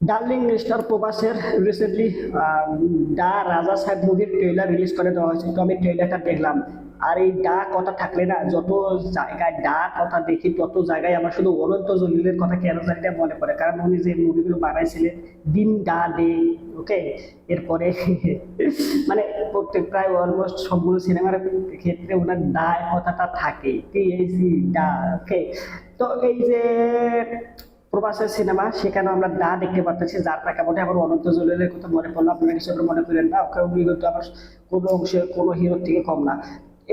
Darling star প্রবাসের recently ডা রাজা সাহেব মুভির ট্রেলার রিলিজ করে দেওয়া হয়েছে। তো আমি ট্রেলারটা দেখলাম, আর এই ডা কথা থাকলে না, যত জায়গায় ডা কথা দেখি তত জায়গায় আমার শুধু অনন্ত জলিলের কথা কেন জানি না মনে পড়ে, কারণ উনি যে মুভিগুলো বানাইছিলেন দিন ডা ডে, ওকে। এরপরে মানে প্রত্যেক প্রায় অলমোস্ট সবগুলো সিনেমার ক্ষেত্রে ওনার ডা কথাটা থাকে, টিএসি ডা, ওকে। তো এই যে প্রবাসের সিনেমা, সেখানে আমরা দা দেখতে পারতেছি, যার প্রেক্ষাপটে আবার অনন্ত জলিলের কথা মনে পড়লো। আপনারা কিছু একটা মনে করেন না, ওকে, উনি কিন্তু আবার কোনো অংশে কোনো হিরোর থেকে কম না।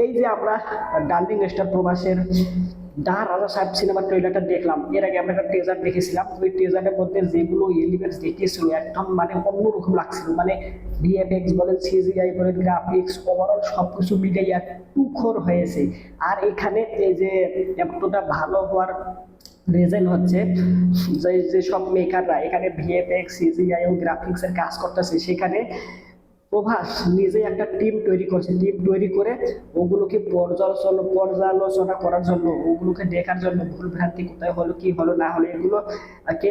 এই যে আমরা ডার্লিং স্টার প্রবাসের দা রাজা সাহেব সিনেমার ট্রেলারটা দেখলাম, এর আগে আমরা একটা টেজার দেখেছিলাম। ওই টেজারের মধ্যে যেগুলো এলিমেন্টস দেখিয়েছিল একদম মানে অন্যরকম লাগছিল, মানে ভিএফএক্স বলেন, সিজিআই বলেন, গ্রাফিক্স, ওভারঅল সবকিছু মিলিয়ে একটু খোর হয়েছে। আর এখানে এই যে এতটা ভালো হওয়ার রিজন হচ্ছে যে যেসব মেকাররা এখানে ভিএফএক্স, সিজিআই ও গ্রাফিক্স এর কাজ করতেছে, সেখানে প্রভাস নিজে একটা টিম তৈরি করছে। টিম তৈরি করে ওগুলোকে পর্যালোচনা করার জন্য, ওগুলোকে দেখার জন্য, ভুল ভ্রান্তি কোথায় হলো, কি হলো না হলো, এগুলো কে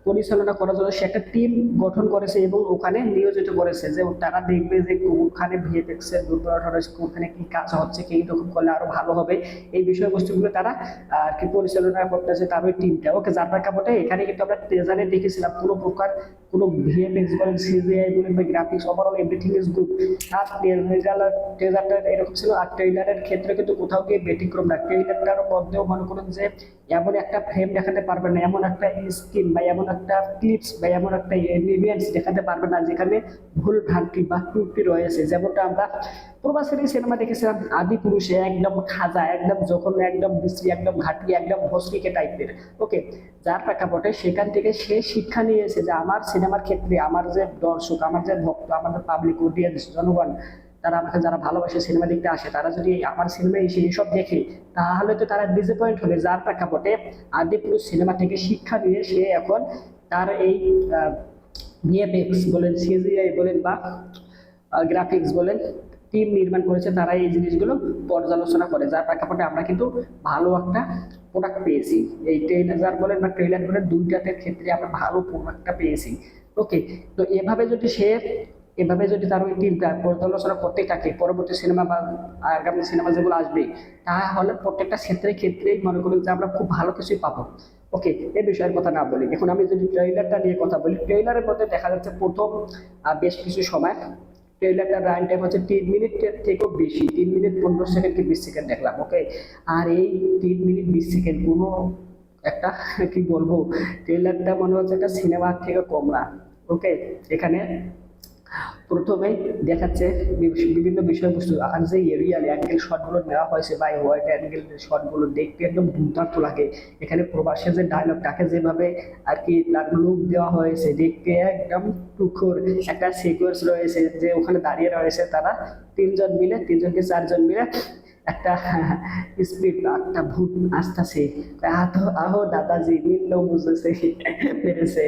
পরিচালনা করার জন্য সে একটা টিম গঠন করেছে এবং ওখানে নিয়োজিত করেছে, যে তারা দেখবে যে কোনখানে ভিএফএক্স এর দুর্বলতা রয়েছে, কোনখানে কি কাজ হচ্ছে, কি রকম করলে আরো ভালো হবে, এই বিষয়বস্তুগুলো তারা আর কি পরিচালনা করতেছে তার ওই টিমটা, ওকে। যার প্রেক্ষাপটে এখানে কিন্তু আমরা ট্রেজারে দেখেছিলাম কোনো প্রকার কোনো ভিএফএক্স বলেন, সিজিআই বলেন বা graphics, overall everything is good. আর ট্রেজারটা এরকম ছিল, আর ট্রেইলারের ক্ষেত্রে কিন্তু কোথাও গিয়ে ব্যতিক্রম না। ট্রেইলারটার মধ্যেও মনে করুন যে এমন একটা ফ্রেম দেখাতে পারবে না, এমন একটা স্ক্রিন বা এমন একটা ক্লিপস বা এমন একটা ইভেন্টস দেখাতে পারবে না যেখানে ভুল ভ্রান্তি বা ত্রুটি রয়েছে। যেমনটা আমরা প্রবাসের সিনেমা দেখেছিলাম আদি পুরুষে, একদম খাজা, একদম যখন একদম বিশ্রী, একদম ঘাটি, একদম ভস্রিকে টাইপের, ওকে। যার প্রেক্ষাপটে সেখান থেকে সে শিক্ষা নিয়েছে যে আমার সিনেমার ক্ষেত্রে আমার যে দর্শক, আমার যে ভক্ত, আমাদের পাবলিক অডিয়েন্স, জনগণ, তারা আমাকে যারা ভালোবাসে, সিনেমা দেখতে আসে, তারা যদি আমার সিনেমা এসে এইসব দেখে, তাহলে তো তারা ডিসঅ্যাপয়েন্ট হবে। যার প্রেক্ষাপটে আদি পুরুষ সিনেমা থেকে শিক্ষা নিয়ে সে এখন তার এই ভিএফএক্স বলেন, সিজিআই বলেন বা গ্রাফিক্স বলেন, টিম নির্মাণ করেছে, তারা এই জিনিসগুলো পর্যালোচনা করে। যার প্রেক্ষাপটে আমরা কিন্তু ভালো একটা প্রোডাক্ট পেয়েছি। এই ট্রেলার বলেন বা ট্রেলার বলেন, দুইটাতে ক্ষেত্রে আমরা ভালো প্রোডাক্টটা পেয়েছি, ওকে। তো এভাবে যদি তার ওই টিমটা পর্যালোচনা করতে থাকে, পরবর্তী সিনেমা বা আগামী সিনেমা যেগুলো আসবে, তাহলে প্রত্যেকটা ক্ষেত্রেই মনে করি যে আমরা খুব ভালো কিছুই পাবো, ওকে। এই বিষয়ের কথা না বলি, এখন আমি যদি ট্রেইলারটা নিয়ে কথা বলি, ট্রেইলারের মধ্যে দেখা যাচ্ছে প্রথম বেশ কিছু সময় ট্রেইলারটার রান টাইম হচ্ছে 3 মিনিটের থেকেও বেশি, 3 মিনিট 15 সেকেন্ড কি 20 সেকেন্ড দেখলাম, ওকে। আর এই 3 মিনিট 20 সেকেন্ড কোনো একটা কি বলবো, ট্রেইলারটা মনে হচ্ছে একটা সিনেমার থেকে কম না, ওকে। এখানে প্রথমেই দেখাচ্ছে বিভিন্ন বিষয়বস্তু, আর যে এরিয়াল অ্যাঙ্গেল শটগুলো নেওয়া হয়েছে বা ওয়াইড অ্যাঙ্গেল শটগুলো দেখতে একদম দুর্দান্ত লাগে। এখানে প্রবাসের যে ডায়লগটাকে যেভাবে আর কি তার লুক দেওয়া হয়েছে, দেখতে একদম টুকর একটা সিকোয়েন্স রয়েছে, যে ওখানে দাঁড়িয়ে রয়েছে তারা তিনজন কি চারজন মিলে একটা স্পিড একটা ভূত আসতেছে, আহো দাদাজি মিললো বুঝেছে পেরেছে,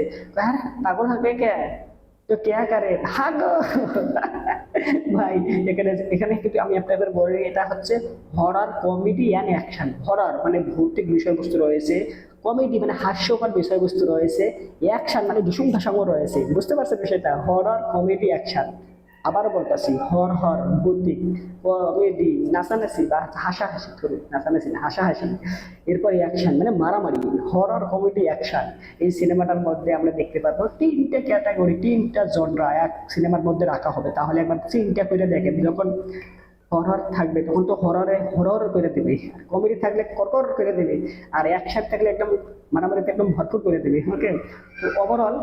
আর পাগল হবে কে, তো কেয়া করে ভাগো ভাই। এখানে এখানে কিন্তু আমি আপনাদের বলি, এটা হচ্ছে horror comedy and action. Horror মানে ভৌতিক বিষয়বস্তু রয়েছে, কমেডি মানে হাস্যকর বিষয়বস্তু রয়েছে, অ্যাকশন মানে ভীষণ ভাষাও রয়েছে। বুঝতে পারছেন বিষয়টা? Horror comedy action. আবারও বলতেছি, ভৌতিক, কমেডি, নাচানাচি বা হাসাহাসি, ধরুন নাচানাচি না, হাসাহাসি, এরপর অ্যাকশন মানে মারামারি, হরর কমেডি অ্যাকশন। এই সিনেমাটার মধ্যে আমরা দেখতে পাবো তিনটে ক্যাটাগরি, তিনটা জনরা এক সিনেমার মধ্যে রাখা হবে। তাহলে একবার চিন্তা করে দেখেন, যখন হরর থাকবে তখন তো হরর করে দেবে, আর কমেডি থাকলে করকর করে দেবে, আর অ্যাকশন থাকলে একদম মারামারিতে একদম ভরপুর করে দেবে, ওকে। তো ওভারঅল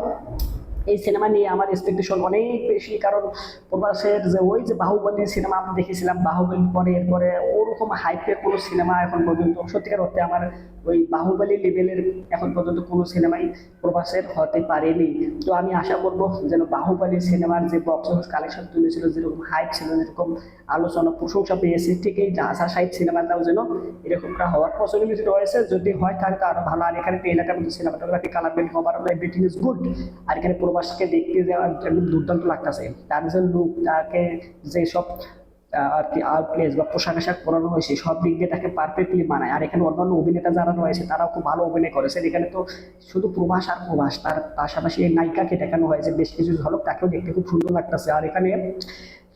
এই সিনেমা নিয়ে আমার এক্সপেকটেশন অনেক বেশি, কারণ প্রবাসের যে ওই যে বাহুবলী সিনেমা আমরা দেখেছিলাম, বাহুবলীর পরে এরপরে ওরকম হাইপের কোনো সিনেমা এখন পর্যন্ত সত্যিকার অর্থে আমার ওই বাহুবলী লেভেলের এখন পর্যন্ত কোনো সিনেমাই প্রবাসের হতে পারেনি। তো আমি আশা করবো যেন বাহুবলী সিনেমার যে বক্স অফিস কালেকশন তুলেছিল, যেরকম হাইপ ছিল, যেরকম আলোচনা প্রশংসা পেয়েছে, ঠিক এই রাজা সাহিদ সিনেমাটাও যেন এরকমটা হওয়ার পসিবিলিটি রয়েছে। যদি হয় তাহলে তো আরো ভালো। আর এখানে এলাকার মধ্যে cinematography, colour grading, overall everything is good. আর এখানে প্রবাসকে দেখতে যাওয়ার একদম দুর্দান্ত লাগতেছে, তার যে লুক, তাকে যেসব আর কি আউটলেস বা পোশাক আশাক পরানো হয়েছে সব দিক দিয়ে তাকে পারফেক্টলি মানায়। আর এখানে অন্যান্য অভিনেতা যারা রয়েছে তারাও খুব ভালো অভিনয় করেছেন। এখানে তো শুধু প্রভাস আর প্রভাস, তার পাশাপাশি এই নায়িকাকে দেখানো হয়েছে বেশ কিছু ঝলক, তাকেও দেখতে খুব সুন্দর লাগতেছে। আর এখানে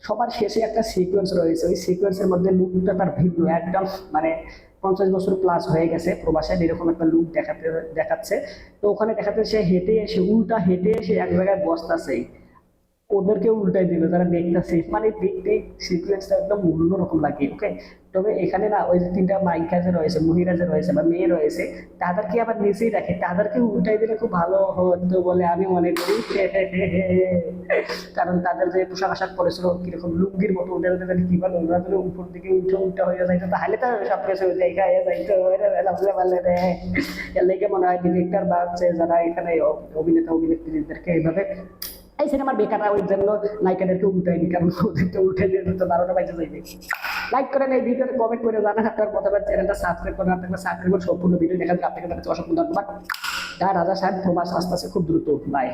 সবার শেষে একটা সিকোয়েন্স রয়েছে, ওই সিকোয়েন্সের মধ্যে লুকটা তার ভিন্ন একদম, মানে 50 বছর প্লাস হয়ে গেছে প্রবাসের, এরকম একটা লুক দেখাচ্ছে। তো ওখানে দেখাতে সে হেঁটে এসে, উল্টা হেঁটে এসে এক জায়গায় বসতেছে, ওদেরকে উল্টাই দিল যারা দেখতেছে, মানে দেখতে সিকুয়েন্সটা একদম অন্যরকম লাগে। ওকে, তবে এখানে না ওই যে তিনটা মাইকা যে রয়েছে, মহিলা যে রয়েছে বা মেয়ে রয়েছে, তাদেরকে আবার নিচেই রাখে, তাদেরকে উল্টাই দিলে খুব ভালো হতো বলে আমি মনে করি। কারণ তাদের যে পোশাক আশাক পরেছিল কিরকম লুঙ্গির মতো, ওদের ওদের কি বলে, ওরা যদি উপর দিকে উল্টো উল্টা হয়ে যাইতো তাহলে তো সব কিছু দেখা যাইতো, ভাবলে পারলে রে। এর লেগে মনে হয় ডিরেক্টর বা হচ্ছে যারা এখানে অভিনেতা অভিনেত্রীদেরকে এইভাবে এই সিনেমার বেকাররা ওই জন্য নায়িকাদেরকে উল্টায়নি, কারণ ওদেরকে উল্টে দিয়ে তো 12টা বাজে যাইবে। লাইক করেন, এই ভিডিওতে কমেন্ট করে জানান আপনার মতামত, চ্যানেলটা সাবস্ক্রাইব করেন, আপনাকে সাবস্ক্রাইব করে সম্পূর্ণ ভিডিও দেখার জন্য আপনাকে অসংখ্য ধন্যবাদ। রাজা সাহেব প্রবাস আসতে খুব দ্রুত। বাই।